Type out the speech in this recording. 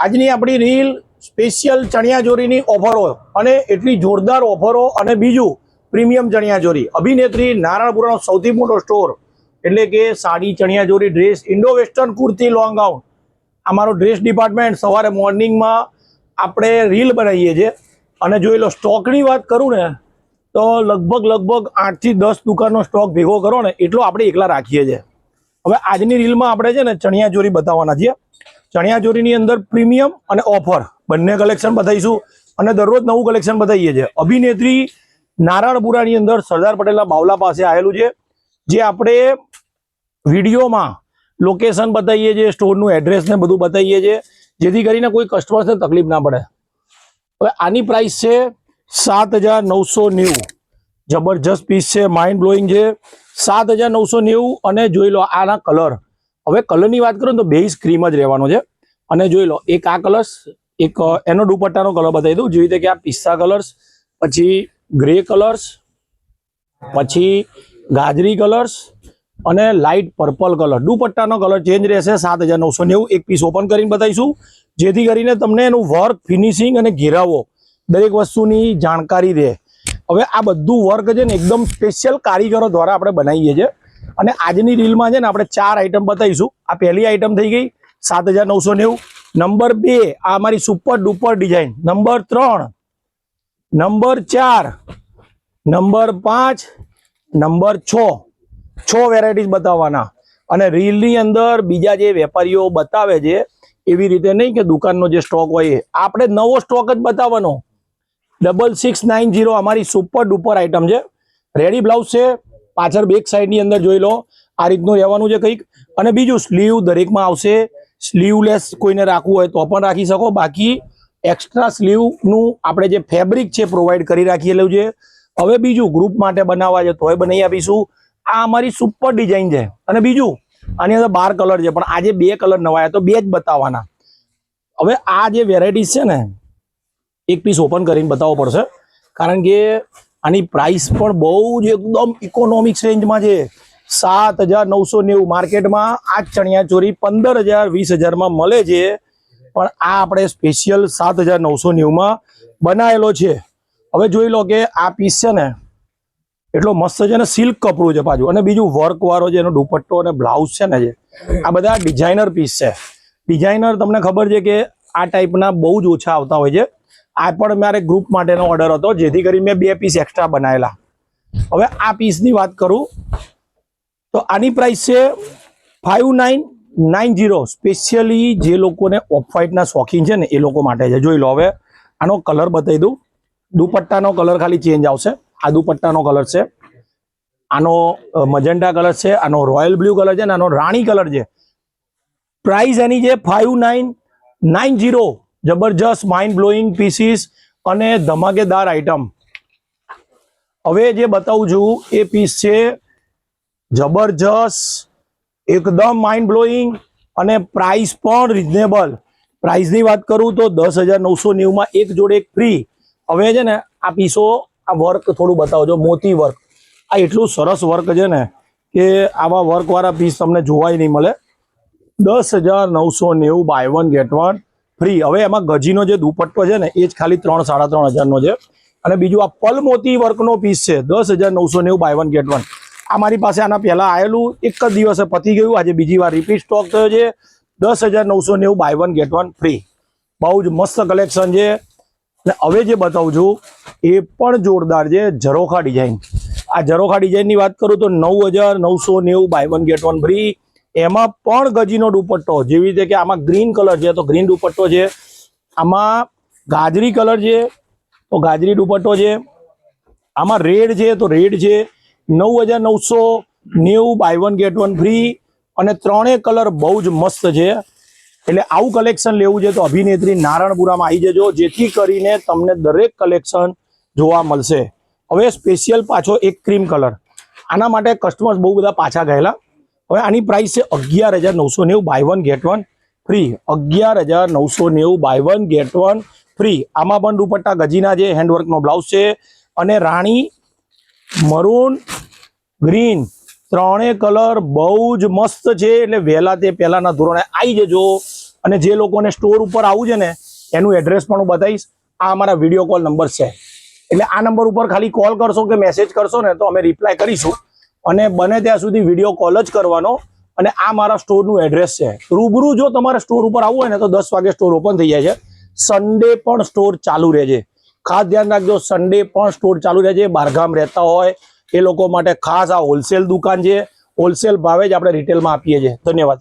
આજની આપણી reel special ચણિયાચોરીની ઓફરો અને એટલી જોરદાર ઓફરો અને બીજું પ્રીમિયમ ચણિયાચોરી અભિનેત્રી નારાયણપુરાનો સૌથી મોટો સ્ટોર એટલે કે સાડી ચણિયાચોરી dress Indo western kurti long gown અમારો ડ્રેસ ડિપાર્ટમેન્ટ સવારે મોર્નિંગમાં આપણે રીલ બનાવીએ છીએ અને જોઈ લો સ્ટોકની વાત કરું ને તો લગભગ 8 થી 10 દુકાનનો સ્ટોક ભેગો કરો ને એટલો આપણે એકલા રાખીએ છીએ। હવે આજની રીલમાં આપણે છે ને ચણિયાચોરી બતાવવાના છીએ। ચણિયાચોરીની અંદર પ્રીમિયમ અને ઓફર બંને કલેક્શન બતાવીશું અને દરરોજ નવું કલેક્શન બતાવીએ છીએ। અભિનેત્રી નારાયણપુરાની અંદર સરદાર પટેલના બાવલા પાસે આવેલું છે, જે આપણે વિડીયોમાં લોકેશન બતાવીએ છીએ, સ્ટોરનું એડ્રેસ ને બધું બતાવીએ છીએ, જેથી કરીને કોઈ કસ્ટમર્સને તકલીફ ના પડે। હવે આની પ્રાઇસ છે 7990। જબરજસ્ત પીસ છે, માઇન્ડ બ્લોઈંગ છે। 7990 અને જોઈ લો આના કલર। હવે કલરની વાત કરું તો બેઝ ક્રીમ જ રહેવાનો છે અને જોઈ લો એક આ કલર્સ, એક એનો દુપટ્ટાનો કલર બતાવી દઉં, જેવી રીતે કે આ પિસ્તા કલર્સ, પછી ગ્રે કલર્સ, પછી ગાજરી કલર્સ અને લાઇટ પર્પલ કલર। દુપટ્ટાનો કલર ચેન્જ રહેશે। 7990 એક પીસ ઓપન કરીને બતાવીશું, જેથી કરીને તમને એનું વર્ક, ફિનિશિંગ અને ઘેરાવો દરેક વસ્તુની જાણકારી રહે। હવે આ બધું વર્ક છે ને એકદમ સ્પેશિયલ કારીગરો દ્વારા આપણે બનાવીએ છીએ અને આજની રીલમાં છે ને આપણે 4 આઈટમ બતાવીશું। આ પહેલી આઈટમ થઈ ગઈ 7990। નંબર 2 આ અમારી super duper design. Number 3, number 4, number 5, number 6 varieties બતાવવાના અને રીલની અંદર બીજા જે વેપારીઓ બતાવે છે એવી રીતે નહીં કે દુકાનનો જે સ્ટોક હોય આપણે નવો સ્ટોક જ બતાવવાનો। 6690 અમારી સુપર ડુપર આઈટમ છે। રેડી બ્લાઉઝ છે, પાછળ બેક સાઈડની અંદર જોઈ લો આ રીતનું રહેવાનું છે કંઈક। અને બીજું સ્લીવ દરેકમાં આવશે। સ્લીવલેસ કોઈને રાખવું હોય તો પણ રાખી શકો, બાકી એક્સ્ટ્રા સ્લીવનું આપણે જે ફેબ્રિક છે પ્રોવાઈડ કરી રાખીએલું છે। હવે બીજું ગ્રુપ માટે બનાવવા છે તોય બનાવી આપીશું। આ અમારી સુપર ડિઝાઇન છે અને બીજું આની અંદર 12 કલર છે, પણ આજે 2 કલર નવા આવ્યા તો 2 જ બતાવવાના। હવે આ જે વેરાયટીઝ છે ને એક પીસ ઓપન કરીને બતાવવો પડશે, કારણ કે આની પ્રાઇસ પણ બહુ જ એકદમ ઇકોનોમિક્સ રેન્જમાં છે। 7990 માર્કેટમાં આ ચણિયાચોરી 15000 20000 મળે છે, પણ આ આપણે સ્પેશિયલ 7990 બનાવેલો છે। હવે જોઈ લો કે આ પીસ છે ને એટલો મસ્ત છે ને, સિલ્ક કપડું છે પાછું, અને બીજું વર્ક વાળો છે એનો દુપટ્ટો અને બ્લાઉઝ છે ને જે આ બધા ડિઝાઇનર પીસ છે। ડિઝાઇનર તમને ખબર છે કે આ ટાઈપના બહુ જ ઓછા આવતા હોય છે। આ પણ મારે ગ્રુપ માટેનો ઓર્ડર હતો, જેથી કરી મેં 2 પીસ એક્સ્ટ્રા બનાવેલા। હવે આ પીસની વાત કરું તો આની પ્રાઇસ છે 5990। સ્પેશિયલી જે લોકોને ઓફ વ્હાઇટના શોખીન છે ને એ લોકો માટે છે। જોઈ લો હવે આનો કલર બતાવી દઉં, દુપટ્ટાનો કલર ખાલી ચેન્જ આવશે। આ દુપટ્ટાનો કલર છે, આનો મજન્ટા કલર છે, આનો રોયલ બ્લુ કલર છે અને આનો રાણી કલર છે। પ્રાઇસ એની છે 5990। જબરજસ્ત માઇન્ડ બ્લોઈંગ પીસીસ અને ધમાકેદાર આઈટમ। હવે જે બતાવું છું એ પીસ છે જબરજસ્ત, એકદમ માઇન્ડ બ્લોઈંગ અને પ્રાઇસ પણ રિઝનેબલ। પ્રાઇસની વાત કરું તો 10990 એક જોડે એક ફ્રી। હવે છે ને આ પીસો, આ વર્ક થોડું બતાવજો, મોતી વર્ક। આ એટલું સરસ વર્ક છે ને કે આવા વર્કવાળા પીસ તમને જોવાય નહીં મળે। 10990 બાય 1 ગેટ 1 ફ્રી। હવે એમાં ગજીનો જે દુપટ્ટો છે ને એ જ ખાલી 3-3.5 હજારનો છે અને બીજું આ પલ મોતી વર્કનો પીસ છે 10990 બાય 1 ગેટ 1। આ મારી પાસે આના પહેલા આવેલું, એક જ દિવસે પતી ગયું, આજે બીજી વાર રિપીટ સ્ટોક થયો છે। 10990 બાય 1 ગેટ 1 ફ્રી। બહુ જ મસ્ત કલેક્શન છે। અને હવે જે બતાવું છું એ પણ જોરદાર છે, ઝરોખા ડિઝાઇન। આ ઝરોખા ડિઝાઇનની વાત કરું તો 9990 બાય 1 ગેટ 1 ફ્રી। એમાં પણ ગજીનો દુપટ્ટો, જેવી રીતે કે આમાં ગ્રીન કલર છે તો ગ્રીન દુપટ્ટો છે, આમાં ગાજરી કલર છે તો ગાજરી દુપટ્ટો છે, આમાં રેડ છે તો રેડ છે। 9990 બાય 1 ગેટ 1 ફ્રી અને 3 કલર બહુ જ મસ્ત છે। એટલે આવું કલેક્શન લેવું છે તો અભિનેત્રી નારાયણપુરામાં આવી જજો, જેથી કરીને તમને દરેક કલેક્શન જોવા મળશે। હવે સ્પેશિયલ પાછો એક ક્રીમ કલર, આના માટે કસ્ટમર્સ બહુ બધા પાછા ગયેલા। હવે આની પ્રાઇસ છે 11990 buy 1 get 1 free. 11990 buy 1 get 1 free. આમાં પણ દુપટ્ટા ગજીના છે, હેન્ડવર્કનો બ્લાઉઝ છે અને રાણી, મરૂન, ગ્રીન 3 કલર બહુ જ મસ્ત છે। એટલે વહેલા તે પહેલાના ધોરણે આવી જજો અને જે લોકોને સ્ટોર ઉપર આવવું છે ને એનું એડ્રેસ પણ હું બતાવીશ. આ અમારા વિડીયો કોલ નંબર છે, એટલે આ નંબર ઉપર ખાલી કોલ કરશો કે મેસેજ કરશો ને તો અમે રિપ્લાય કરીશું. અને બને ત્યાં સુધી વિડીયો કોલ જ કરવાનો. અને આ મારા સ્ટોરનું એડ્રેસ છે. રૂબરૂ જો તમારે સ્ટોર ઉપર આવવું હોય ને તો 10 વાગે સ્ટોર ઓપન થઈ જાય છે. સન્ડે પણ સ્ટોર ચાલુ રહે છે. ખાસ ધ્યાન રાખજો, સન્ડે પણ સ્ટોર ચાલુ રહે છે. બહારગામ રહેતા હોય એ લોકો માટે ખાસ આ હોલસેલ દુકાન છે. હોલસેલ ભાવે જ આપણે રિટેલમાં આપીએ છીએ. ધન્યવાદ.